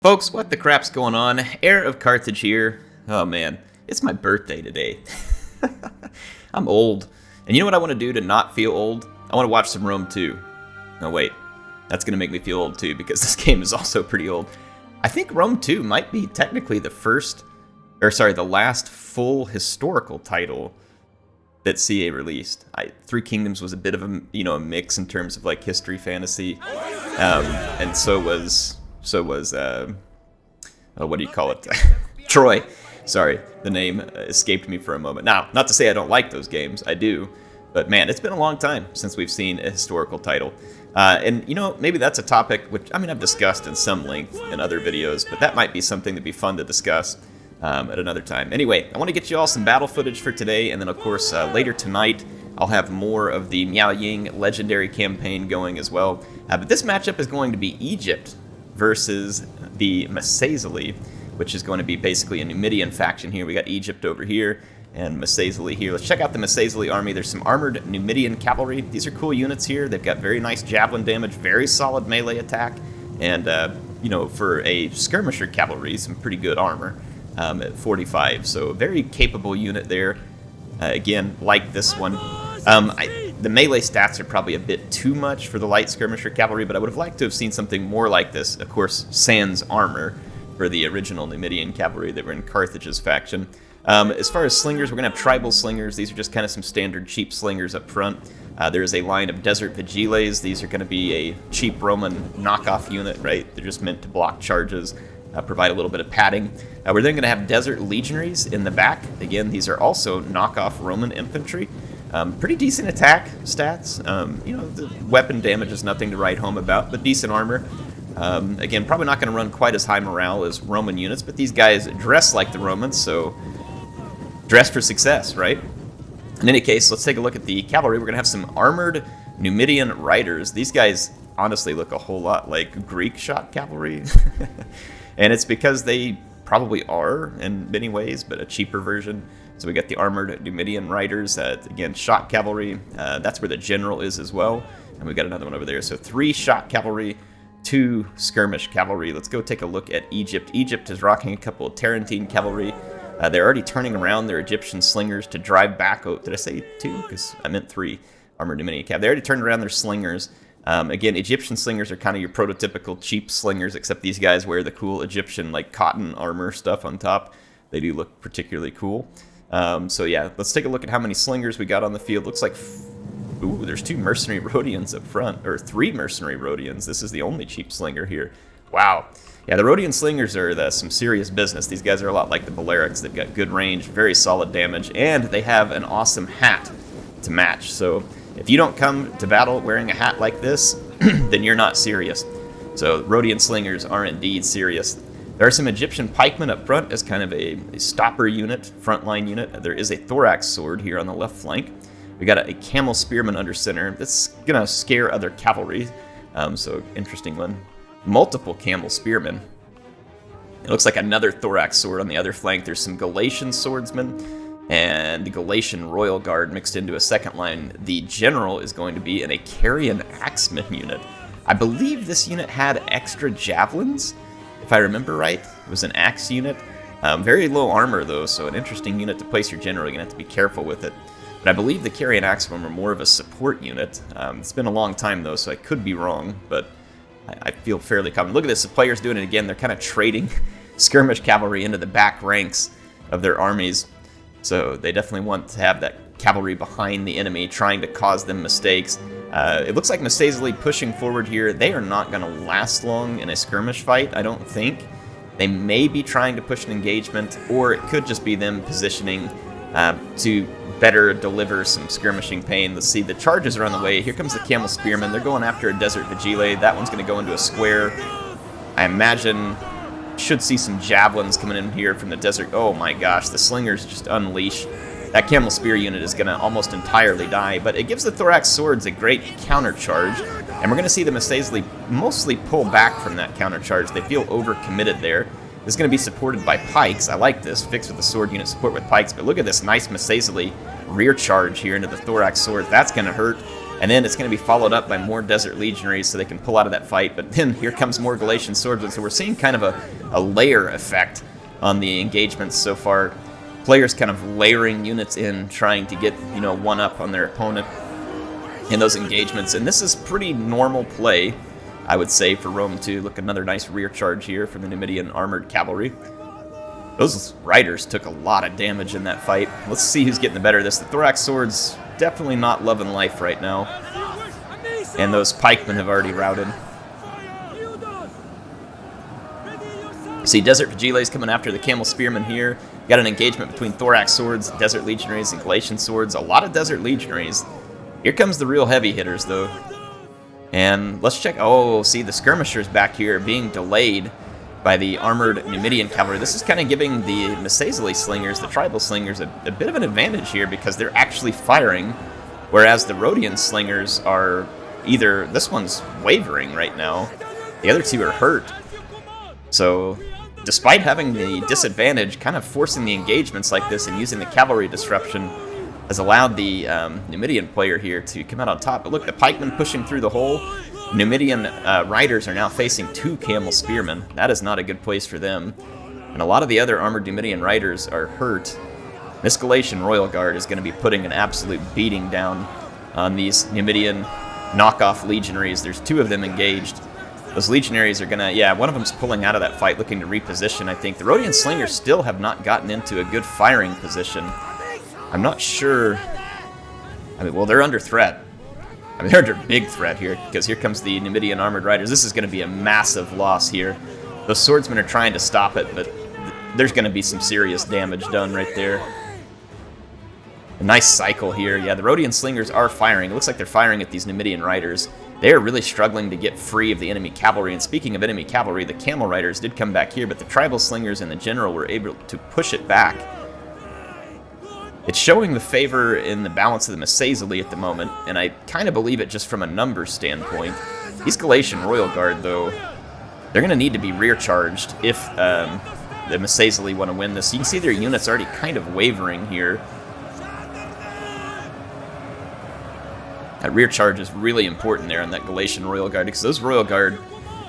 Folks, what the crap's going on? HeirofCarthage here. Oh man, it's my birthday today. I'm old. And you know what I want to do to not feel old? I want to watch some Rome 2. No wait, that's going to make me feel old too because this game is also pretty old. I think Rome 2 might be technically the last full historical title that CA released. Three Kingdoms was a bit of a mix in terms of like history fantasy, and so was what do you call it? Troy. Sorry, the name escaped me for a moment. Now, not to say I don't like those games, I do, but man, it's been a long time since we've seen a historical title. And maybe that's a topic which, I've discussed in some length in other videos, but that might be something that'd be fun to discuss at another time. Anyway, I want to get you all some battle footage for today, and then of course later tonight I'll have more of the Miao Ying legendary campaign going as well. But this matchup is going to be Egypt versus the Masazili, which is going to be basically a Numidian faction here. We got Egypt over here and Masazili here. Let's check out the Masazili army. There's some armored Numidian cavalry. These are cool units here. They've got very nice javelin damage, very solid melee attack, and for a skirmisher cavalry, some pretty good armor at 45. So a very capable unit there. Again, like this one. The melee stats are probably a bit too much for the light skirmisher cavalry, but I would have liked to have seen something more like this. Of course, sans armor for the original Numidian cavalry that were in Carthage's faction. As far as slingers, we're going to have tribal slingers. These are just kind of some standard cheap slingers up front. There is a line of desert vigiles. These are going to be a cheap Roman knockoff unit, right? They're just meant to block charges, provide a little bit of padding. We're then going to have desert legionaries in the back. Again, these are also knockoff Roman infantry. Pretty decent attack stats. The weapon damage is nothing to write home about, but decent armor. Again, probably not going to run quite as high morale as Roman units, but these guys dress like the Romans, so dress for success, right? In any case, let's take a look at the cavalry. We're going to have some armored Numidian riders. These guys honestly look a whole lot like Greek shot cavalry. And it's because they probably are in many ways, but a cheaper version. So we got the armored Numidian riders, again, shot cavalry. That's where the general is as well. And we got another one over there. So 3 shot cavalry, 2 skirmish cavalry. Let's go take a look at Egypt. Egypt is rocking a couple of Tarentine cavalry. They're already turning around their Egyptian slingers to drive back. Oh, did I say 2? Because I meant 3 armored Numidian cavalry. They already turned around their slingers. Again, Egyptian slingers are kind of your prototypical cheap slingers, except these guys wear the cool Egyptian like cotton armor stuff on top. They do look particularly cool. So yeah, let's take a look at how many slingers we got on the field. Looks like, ooh, there's 2 mercenary Rhodians up front, or 3 mercenary Rhodians. This is the only cheap slinger here. Wow. Yeah, the Rhodian slingers are some serious business. These guys are a lot like the Balearics. They've got good range, very solid damage, and they have an awesome hat to match. So if you don't come to battle wearing a hat like this, then you're not serious. So Rhodian slingers are indeed serious. There are some Egyptian pikemen up front as kind of a stopper unit, frontline unit. There is a thorax sword here on the left flank. We got a camel spearman under center. That's going to scare other cavalry. So interesting one. Multiple camel spearmen. It looks like another thorax sword on the other flank. There's some Galatian swordsmen and the Galatian royal guard mixed into a second line. The general is going to be an Icarian axeman unit. I believe this unit had extra javelins, if I remember right. It was an axe unit. Very low armor though, so an interesting unit to place your general. You're going to have to be careful with it. But I believe the Icarian axemen were more of a support unit. It's been a long time though, so I could be wrong, but I feel fairly confident. Look at this, the players doing it again. They're kind of trading skirmish cavalry into the back ranks of their armies. So they definitely want to have that cavalry behind the enemy, trying to cause them mistakes. It looks like Masazili pushing forward here. They are not going to last long in a skirmish fight, I don't think. They may be trying to push an engagement, or it could just be them positioning to better deliver some skirmishing pain. Let's see, the charges are on the way. Here comes the camel spearman. They're going after a desert vigile. That one's going to go into a square. I imagine should see some javelins coming in here from the desert. Oh my gosh, the slingers just unleash. That camel spear unit is going to almost entirely die, but it gives the thorax swords a great counter charge, and we're going to see the Masazili mostly pull back from that counter charge. They feel overcommitted there. This is going to be supported by pikes. I like this, fixed with the sword unit support with pikes, but look at this nice Masazili rear charge here into the thorax sword. That's going to hurt. And then it's going to be followed up by more Desert Legionaries so they can pull out of that fight. But then here comes more Galatian Swordsmen. So we're seeing kind of a layer effect on the engagements so far. Players kind of layering units in, trying to get, one up on their opponent in those engagements. And this is pretty normal play, I would say, for Rome 2. Look, another nice rear charge here from the Numidian Armored Cavalry. Those riders took a lot of damage in that fight. Let's see who's getting the better of this. The Thorax Swords definitely not loving life right now. And those pikemen have already routed. See, Desert Vigiles coming after the Camel Spearmen here. Got an engagement between Thorax Swords, Desert Legionaries, and Galatian Swords. A lot of Desert Legionaries. Here comes the real heavy hitters, though. And let's check. Oh, see, the skirmishers back here being delayed by the armored Numidian cavalry. This is kind of giving the Mesazeli slingers, the tribal slingers, a bit of an advantage here because they're actually firing, whereas the Rhodian slingers are either, this one's wavering right now, the other two are hurt. So, despite having the disadvantage, kind of forcing the engagements like this and using the cavalry disruption has allowed the Numidian player here to come out on top. But look, the pikemen pushing through the hole. Numidian riders are now facing 2 camel spearmen. That is not a good place for them. And a lot of the other armored Numidian riders are hurt. This Galatian Royal Guard is going to be putting an absolute beating down on these Numidian knockoff legionaries. There's 2 of them engaged. Those legionaries are going to, one of them's pulling out of that fight, looking to reposition, I think. The Rhodian slingers still have not gotten into a good firing position. I'm not sure. Well, they're under threat. They're under big threat here, because here comes the Numidian armored riders. This is going to be a massive loss here. Those swordsmen are trying to stop it, but there's going to be some serious damage done right there. A nice cycle here. Yeah, the Rhodian slingers are firing. It looks like they're firing at these Numidian riders. They are really struggling to get free of the enemy cavalry. And speaking of enemy cavalry, the camel riders did come back here, but the tribal slingers and the general were able to push it back. It's showing the favor in the balance of the Mesazeli at the moment, and I kind of believe it just from a numbers standpoint. These Galatian Royal Guard, though, they're going to need to be rear charged if the Mesazeli want to win this. You can see their units already kind of wavering here. That rear charge is really important there on that Galatian Royal Guard, because those Royal Guard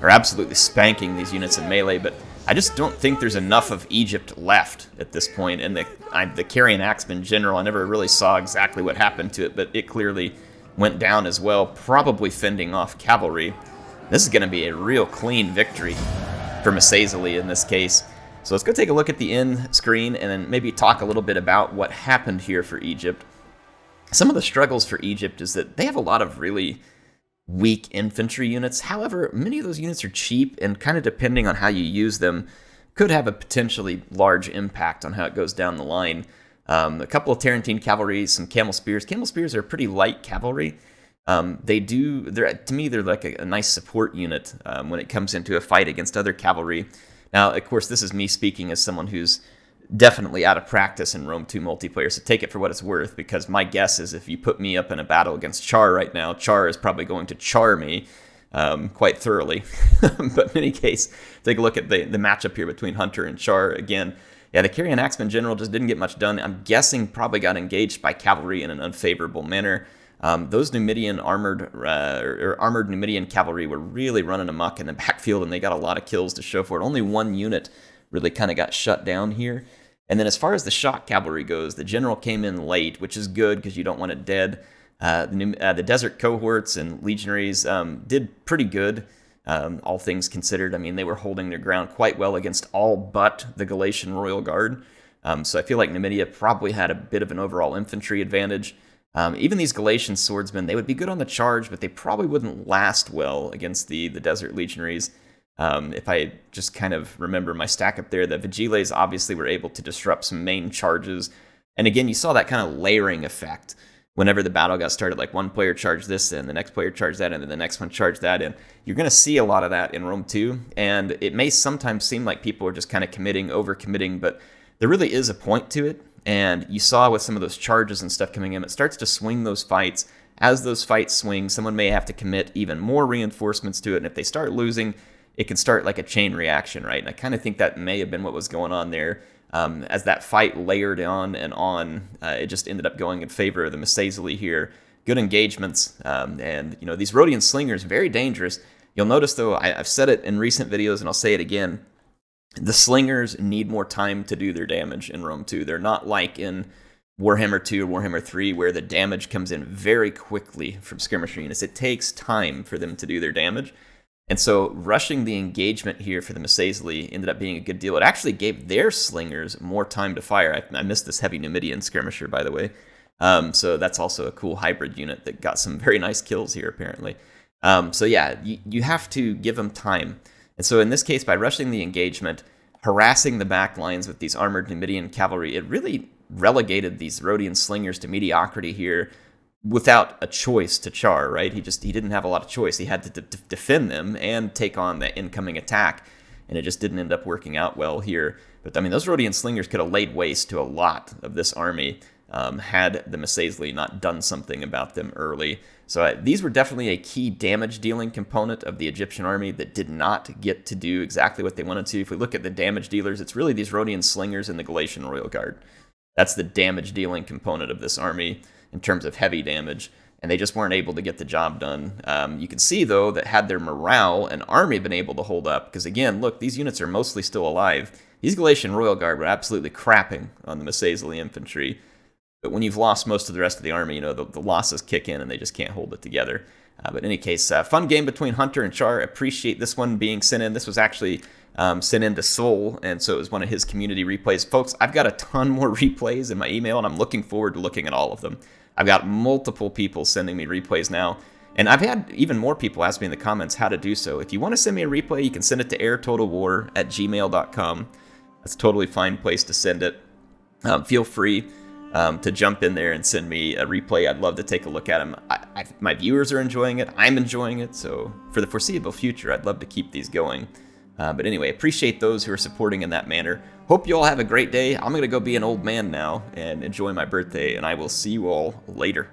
are absolutely spanking these units in melee, but I just don't think there's enough of Egypt left at this point. And the Carian Axeman General, I never really saw exactly what happened to it, but it clearly went down as well, probably fending off cavalry. This is going to be a real clean victory for Mesazeli in this case. So let's go take a look at the end screen and then maybe talk a little bit about what happened here for Egypt. Some of the struggles for Egypt is that they have a lot of really weak infantry units. However, many of those units are cheap and kind of depending on how you use them could have a potentially large impact on how it goes down the line. A couple of Tarentine cavalry, some camel spears. Camel spears are pretty light cavalry. To me, they're like a nice support unit when it comes into a fight against other cavalry. Now, of course, this is me speaking as someone who's definitely out of practice in Rome 2 multiplayer, so take it for what it's worth, because my guess is if you put me up in a battle against Char right now, Char is probably going to char me quite thoroughly. But in any case, take a look at the matchup here between Hunter and Char again. Yeah, the Carian Axeman General just didn't get much done. I'm guessing probably got engaged by cavalry in an unfavorable manner. Those Numidian armored Numidian cavalry were really running amok in the backfield, and they got a lot of kills to show for it. Only one unit really kind of got shut down here. And then as far as the shock cavalry goes, the general came in late, which is good because you don't want it dead. The desert cohorts and legionaries did pretty good, all things considered. I mean, they were holding their ground quite well against all but the Galatian Royal Guard. So I feel like Numidia probably had a bit of an overall infantry advantage. Even these Galatian swordsmen, they would be good on the charge, but they probably wouldn't last well against the desert legionaries. If I just kind of remember my stack up there, the Vigiles obviously were able to disrupt some main charges. And again, you saw that kind of layering effect. Whenever the battle got started, like one player charged this in, the next player charged that in, and the next one charged that in. You're going to see a lot of that in Rome 2, and it may sometimes seem like people are just kind of over-committing, but there really is a point to it. And you saw with some of those charges and stuff coming in, it starts to swing those fights. As those fights swing, someone may have to commit even more reinforcements to it, and if they start losing, it can start like a chain reaction, right? And I kind of think that may have been what was going on there. As that fight layered on and on, it just ended up going in favor of the Mesazeli here, good engagements. And, these Rhodian Slingers, very dangerous. You'll notice, though, I've said it in recent videos, and I'll say it again, the Slingers need more time to do their damage in Rome 2. They're not like in Warhammer 2 or Warhammer 3, where the damage comes in very quickly from skirmisher units. It takes time for them to do their damage. And so rushing the engagement here for the Masazli ended up being a good deal. It actually gave their Slingers more time to fire. I missed this heavy Numidian skirmisher, by the way. So that's also a cool hybrid unit that got some very nice kills here, apparently. So yeah, you have to give them time. And so in this case, by rushing the engagement, harassing the back lines with these armored Numidian cavalry, it really relegated these Rhodian Slingers to mediocrity here without a choice to char, right? He didn't have a lot of choice. He had to defend them and take on the incoming attack, and it just didn't end up working out well here. But I mean, those Rhodian Slingers could have laid waste to a lot of this army had the Masazli not done something about them early. So these were definitely a key damage-dealing component of the Egyptian army that did not get to do exactly what they wanted to. If we look at the damage dealers, it's really these Rhodian Slingers and the Galatian Royal Guard. That's the damage-dealing component of this army in terms of heavy damage, and they just weren't able to get the job done. You can see, though, that had their morale and army been able to hold up, because again, look, these units are mostly still alive. These Galatian Royal Guard were absolutely crapping on the Masazli infantry, but when you've lost most of the rest of the army, the losses kick in and they just can't hold it together. But in any case, fun game between Hunter and Char. Appreciate this one being sent in. This was actually sent in to Soul, and so it was one of his community replays. Folks, I've got a ton more replays in my email, and I'm looking forward to looking at all of them. I've got multiple people sending me replays now, and I've had even more people ask me in the comments how to do so. If you want to send me a replay, you can send it to airtotalwar@gmail.com. That's a totally fine place to send it. Feel free to jump in there and send me a replay. I'd love to take a look at them. My viewers are enjoying it. I'm enjoying it. So for the foreseeable future, I'd love to keep these going. But anyway, appreciate those who are supporting in that manner. Hope you all have a great day. I'm going to go be an old man now and enjoy my birthday, and I will see you all later.